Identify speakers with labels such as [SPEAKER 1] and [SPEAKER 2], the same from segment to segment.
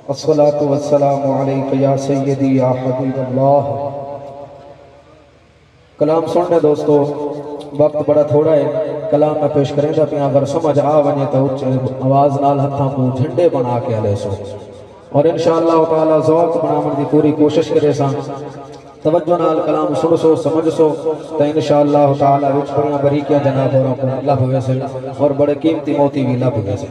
[SPEAKER 1] अस्सलातु वस्सलामु अलैका या सय्यदी या हबीबल्लाह। कलाम सुनने दोस्तों, वक्त बड़ा थोड़ा है। कलाम में पेश करेंगे पे अगर समझ आ वने तो उच्च आवाज नाल हथां को झंडे बना के हले सो और इंशाअल्लाह ताला ज़ौक़ बनावण दी पूरी कोशिश करे सा। तवज्जो नाल कलाम सुन सो समझ सो तो इंशाअल्लाह ताला विच बड़िया बरीकियां जनाब और को लब वैसे और बड़े कीमती मोती भी लब वैसे।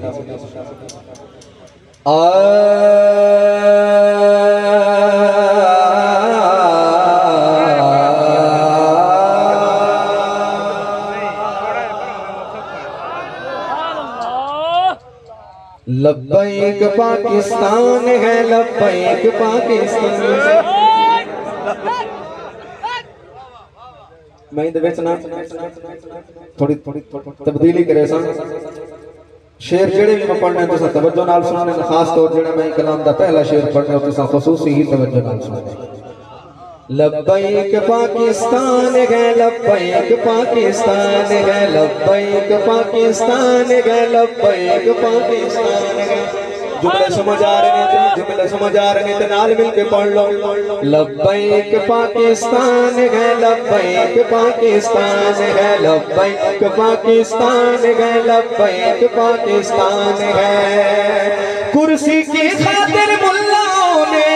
[SPEAKER 1] लब्बैक पाकिस्तान है, लब्बैक पाकिस्तान। मैं इधर बेचना थोड़ी तब्दीली करे सा। शेर जेड़े भी मैं पढ़ने तो तवज्जो नाल सुनने, खास तौर जेड़ा मैं कलाम दा पहला शेर पढ़ने तो खसूसी ही तवज्जो नाल सुनने। लब्बैक पाकिस्तान है, लब्बैक पाकिस्तान है, लब्बैक पाकिस्तान है, लब्बैक पाकिस्तान है। जुमले समझ आ रहे हैं, जुमले समझ आ रहे हैं तो नाल मिल के पढ़ लो। लब्बैक पाकिस्तान है, लब्बैक पाकिस्तान है, लब्बैक पाकिस्तान है, लब्बैक पाकिस्तान है। कुर्सी की खातिर मुल्लाओं ने,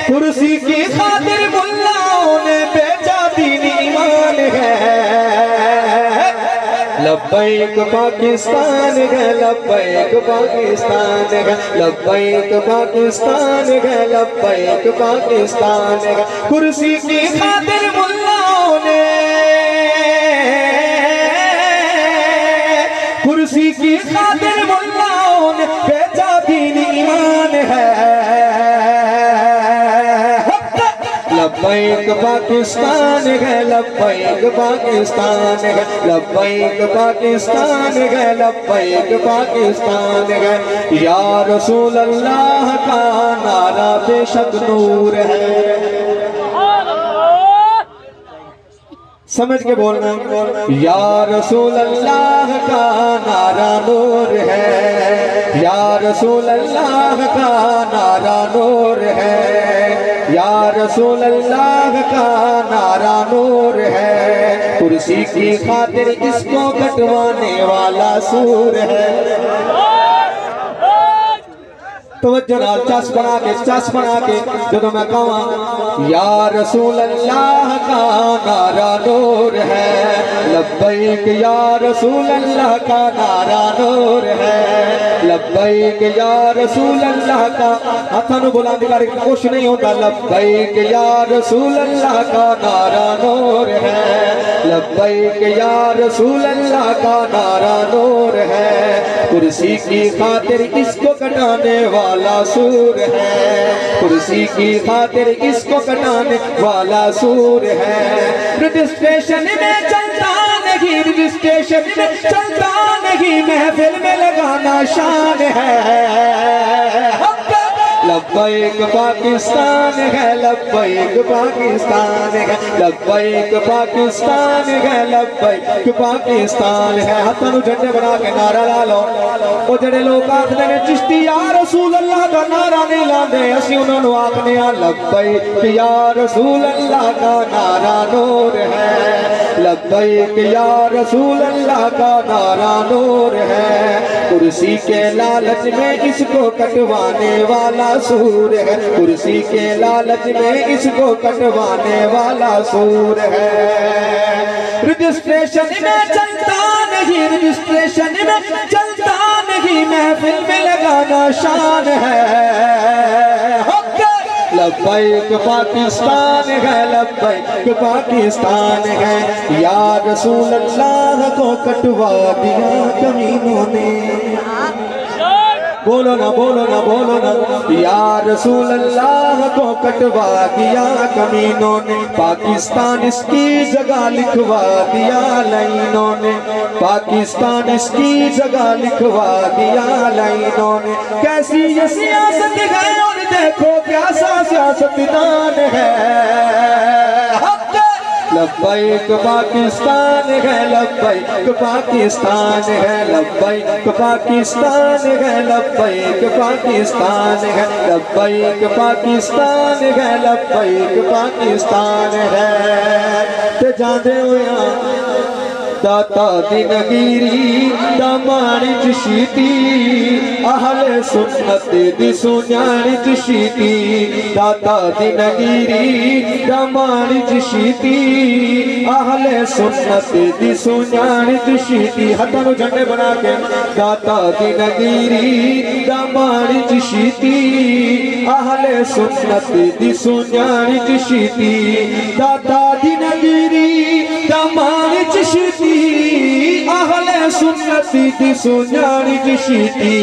[SPEAKER 1] कुर्सी की खातिर मुल्लाओं ने बेचा दीन ईमान है। लब्बैक पाकिस्तान है, लब्बैक पाकिस्तान है, लब्बैक पाकिस्तान है, लब्बैक पाकिस्तान है। कुर्सी की खातिर मुल्लाओं ने, कुर्सी की खातिर मुल्लाओं ने बेचा दीन ईमान है। लब्बैक पाकिस्तान है, लब्बैक पाकिस्तान है, लब्बैक पाकिस्तान है, लब्बैक पाकिस्तान है। या रसूल अल्लाह का नारा बेशक नूर है। समझ के बोलना। या रसूल अल्लाह का नारा नूर है, या रसूल अल्लाह का नारा नूर है, या रसूल अल्लाह का नारा नूर है। कुर्सी की खातिर इसको कटवाने वाला सूर है। तवज्जो नाल चस बना के जो मैं कहूँ या रसूल अल्लाह का नारा नूर है। लब्बैक या रसूल अल्लाह का नारा नूर है, लब्बैक या रसूल अल्लाह का। हाथों बुलंद करके कुछ नहीं होता। लब्बैक या रसूल अल्लाह का नारा नूर है, लब्बैक या रसूल अल्लाह का नारा नूर है। कुर्सी की खातिर इसको कटाने वाला सूर है, कुर्सी की खातिर इसको कटाने वाला सूर है। रजिस्ट्रेशन में चलता नहीं, रजिस्ट्रेशन में चलता नहीं, महफिल में लगाना शान है। लब्बैक पाकिस्तान है, लब्बैक पाकिस्तान है, लब्बैक पाकिस्तान है, लब्बैक पाकिस्तान है। हाथों झंडे बना के नारा ला लो। वो जेडे लोग आखते ने चिश्ती या रसूल अल्लाह का नारा नहीं लाते, असीं उन्होंने आखने लब्बैक या रसूल अल्लाह का नारा नूर है, लब्बैक या रसूल अल्लाह का नारा नूर है। कुर्सी के लालच में इसको कटवाने वाला सूर है, कुर्सी के लालच में इसको कटवाने वाला सूर है। रजिस्ट्रेशन में चलता नहीं, रजिस्ट्रेशन में चलता नहीं, महफिल में लगाना शान है। लब्बैक पाकिस्तान है, लब्बैक पाकिस्तान है। या रसूल अल्लाह को कटवा दिया कमीनों ने। बोलो ना, बोलो ना, बोलो ना। या रसूल अल्लाह को कटवा दिया कमीनों ने। पाकिस्तान इसकी जगह लिखवा दिया लाइनों ने, पाकिस्तान इसकी जगह लिखवा दिया लाइनों ने। कैसी ये सियासत है और देखो कैसा सियासतदान है। लब्बैक पाकिस्तान है, लब्बैक पाकिस्तान है, लब्बैक पाकिस्तान है, लब्बैक पाकिस्तान है, लब्बैक पाकिस्तान है, लब्बैक पाकिस्तान है। ते जांदे होया दाता दी नगीरी दामानी चिशीती, अहले सुन्नत दी सुन्यानी चिशीती, दाता दी नगीरी दामानी चिशीती, अहले सुन्नत दी सुन्यानी चिशीती। हाथों में झंडे बना के दाता दी नगीरी दामानी चिशीती, अहले सुन्नत दी सुन्यानी चिशीती, दाता दी नगीरी दामानी चिशीती, अहले सुन्नत दी सुन्यानी चिशीती।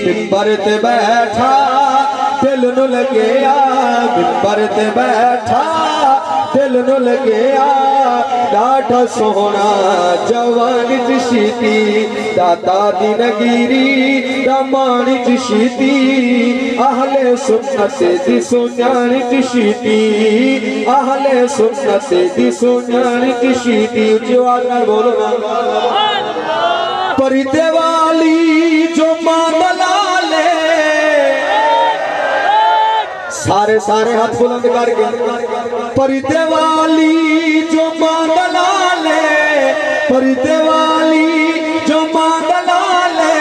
[SPEAKER 1] मिंबर ते बैठा दिल नु लगेया, मिंबर ते बैठा दिल नु लगेया, डाठा सोहना जवान चिशीती, दाता दी नगीरी दामानी चिशीती, अहले सुन्नत दी सुन्यानी चिशीती, अहले सुन्नत दी सुन्यानी चिशीती। उच्ची आवाज नाल बोलो ना। परिते वाली जो मांदला ले, सारे सारे हाथ बुलंद करके, परिते वाली जो मांदला ले, परिते वाली जो मांदला ले,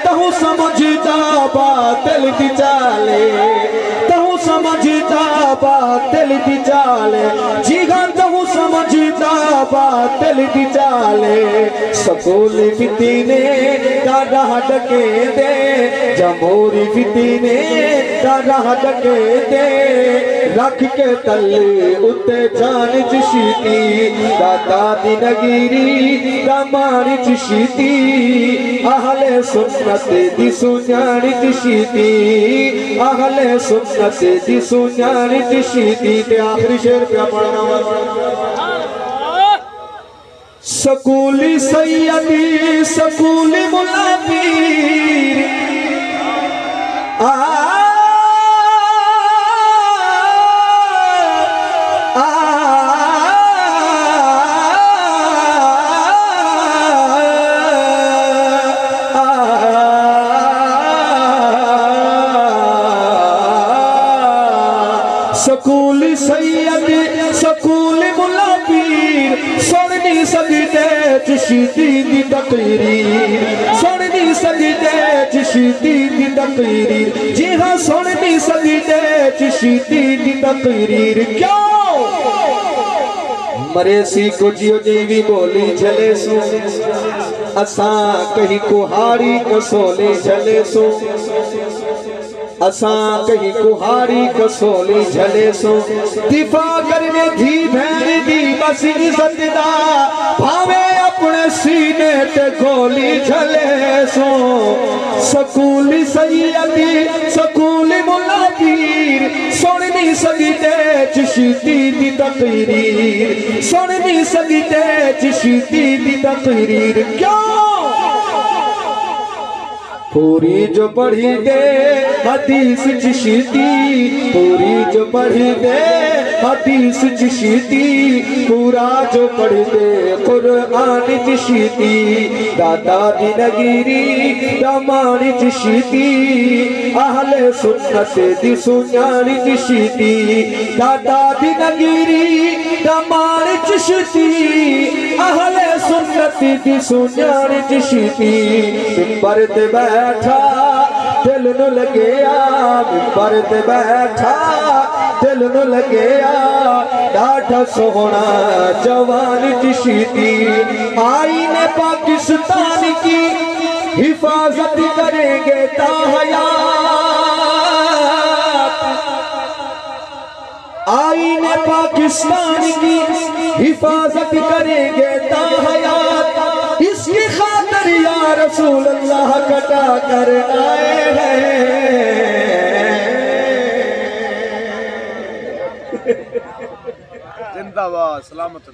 [SPEAKER 1] तहु समझदा बातिल दी चाले, तहु समझदा बातिल दी चाले, जीगा तहु समझदा बातिल दी चाले। सकूल फितीने डाडा डके दे, जमहूरी फितीने डाडा डके दे, रख के तले उत्ते जान चिशीती, दाता दी नगीरी दामानी चिशीती, अहले सुन्नत दी सुन्यानी चिशीती, अहले सुन्नत दी सुन्यानी चिशीती। ते आखिरी शेर पे पढ़ना। सकूली सैयदी सकूली मुला पीर, सकूल सैयद सकूल मुला पीर, सुन नहीं सकते चिशीती दी तकरीर, सुन नहीं सकते चिशीती दी तकरीर, जी हाँ सुन नहीं सकते चिशीती दी तकरीर। क्यों मरेसी को जियो जीवी बोली झले सो, असा कहीं कुहारी कसोली झले सो, असा कहीं कुहारी कसोली झले सो, दिफा करने धी भैन दी बस इज्जत दा, भावे अपने सीने ते गोली झले सो। सकूली सैयदी सकूली मुला पीर, सुन नहीं सकते चिशीती दी तकरीर, सुन नहीं सकते चिशीती दी तकरीर। क्यों पूरी जो पढ़ी दे हदीस चिशीती, पूरी जो पढ़ी दे हदीस चिशीती, पूरा जो पढ़ दे कुरान चिशीती, दाता दी नगीरी दामानी चिशीती, अहले सुन्नत दी सुन्यानी चिशीती, दाता दी नगीरी दामानी चिशीती, अहले सुन्नत दी सुन्यानी चिशीती। मिंबर ते बैठा दिल नु लगेया, मिंबर ते बैठा दिल नु लगेया, डाठा सोहना जवान चिशीती, आईने पाकिस्तान की हिफाजत करेंगे ताहयात, आईने पाकिस्तान की हिफाजत करेंगे ताहयात, इसकी खातिर या रसूल अल्लाह कटा कर आए हैं।
[SPEAKER 2] जिंदाबाद सलामत।